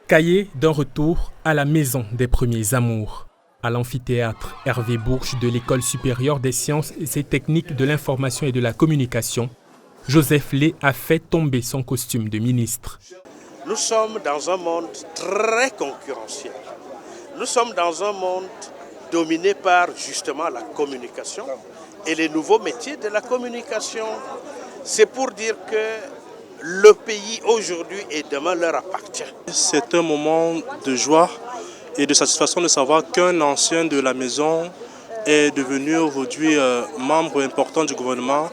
Cahier d'un retour à la maison des premiers amours. À l'amphithéâtre Hervé Bourges de l'École supérieure des sciences et techniques de l'information et de la communication, Joseph Lé a fait tomber son costume de ministre. Nous sommes dans un monde très concurrentiel. Nous sommes dans un monde dominé par justement la communication et les nouveaux métiers de la communication. C'est pour dire que le pays aujourd'hui et demain leur appartient. C'est un moment de joie et de satisfaction de savoir qu'un ancien de la maison est devenu aujourd'hui membre important du gouvernement,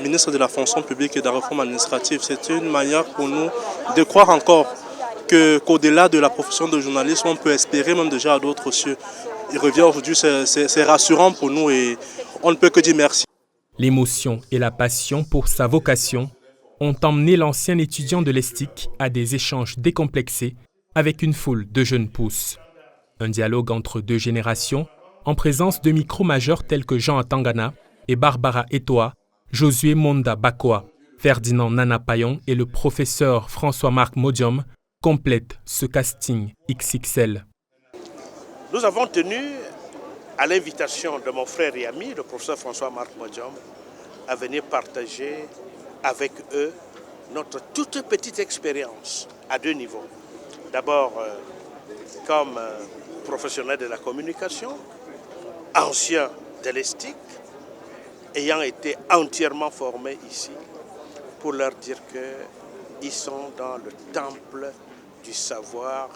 ministre de la fonction publique et de la réforme administrative. C'est une manière pour nous de croire encore qu'au-delà de la profession de journaliste, on peut espérer même déjà à d'autres cieux. Il revient aujourd'hui, c'est rassurant pour nous et on ne peut que dire merci. L'émotion et la passion pour sa vocation ont emmené l'ancien étudiant de l'ESTIC à des échanges décomplexés avec une foule de jeunes pousses. Un dialogue entre deux générations, en présence de micros majeurs tels que Jean Atangana et Barbara Etoa, Josué Monda Bakoa, Ferdinand Nana Payon et le professeur François-Marc Modium complètent ce casting XXL. Nous avons tenu, à l'invitation de mon frère et ami, le professeur François-Marc Modium, à venir partager avec eux notre toute petite expérience à deux niveaux. D'abord, comme professionnel de la communication, ancien de l'ESTIC, ayant été entièrement formé ici, pour leur dire qu'ils sont dans le temple du savoir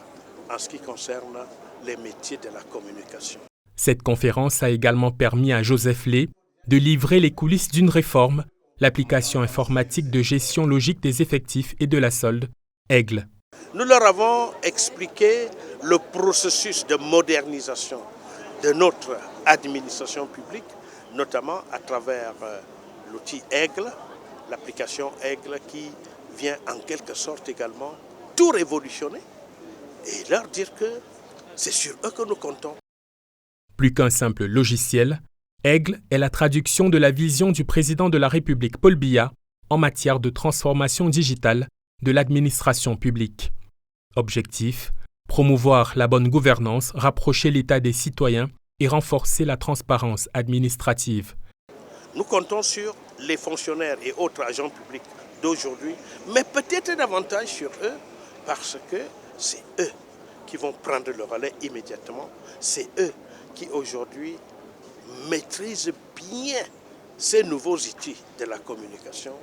en ce qui concerne les métiers de la communication. Cette conférence a également permis à Joseph Lé de livrer les coulisses d'une réforme, l'application informatique de gestion logique des effectifs et de la solde, Aigle. Nous leur avons expliqué le processus de modernisation de notre administration publique, notamment à travers l'outil Aigle, l'application Aigle qui vient en quelque sorte également tout révolutionner et leur dire que c'est sur eux que nous comptons. Plus qu'un simple logiciel, Aigle est la traduction de la vision du président de la République Paul Biya en matière de transformation digitale de l'administration publique. Objectif, promouvoir la bonne gouvernance, rapprocher l'État des citoyens et renforcer la transparence administrative. Nous comptons sur les fonctionnaires et autres agents publics d'aujourd'hui, mais peut-être davantage sur eux parce que c'est eux qui vont prendre le relais immédiatement. C'est eux qui aujourd'hui maîtrisent bien ces nouveaux outils de la communication.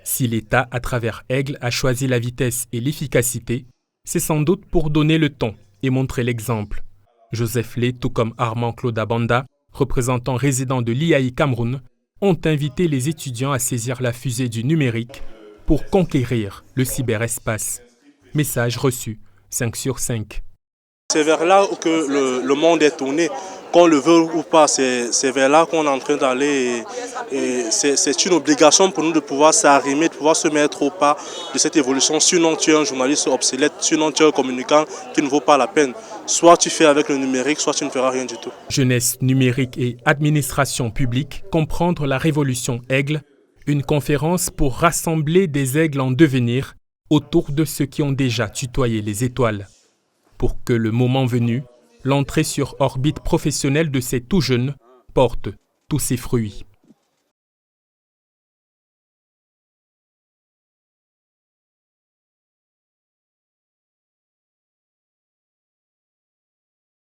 Si l'État, à travers Aigle, a choisi la vitesse et l'efficacité, c'est sans doute pour donner le ton et montrer l'exemple. Joseph Lé, tout comme Armand Claude Abanda, représentant résident de l'IAI Cameroun, ont invité les étudiants à saisir la fusée du numérique pour conquérir le cyberespace. Message reçu, 5 sur 5. C'est vers là que le monde est tourné, qu'on le veut ou pas, c'est vers là qu'on est en train d'aller et c'est une obligation pour nous de pouvoir s'arrimer, de pouvoir se mettre au pas de cette évolution. Sinon tu es un journaliste obsolète, sinon tu es un communicant qui ne vaut pas la peine. Soit tu fais avec le numérique, soit tu ne feras rien du tout. Jeunesse numérique et administration publique, comprendre la révolution Aigle, une conférence pour rassembler des aigles en devenir autour de ceux qui ont déjà tutoyé les étoiles. Pour que le moment venu, l'entrée sur orbite professionnelle de ces tout jeunes porte tous ses fruits.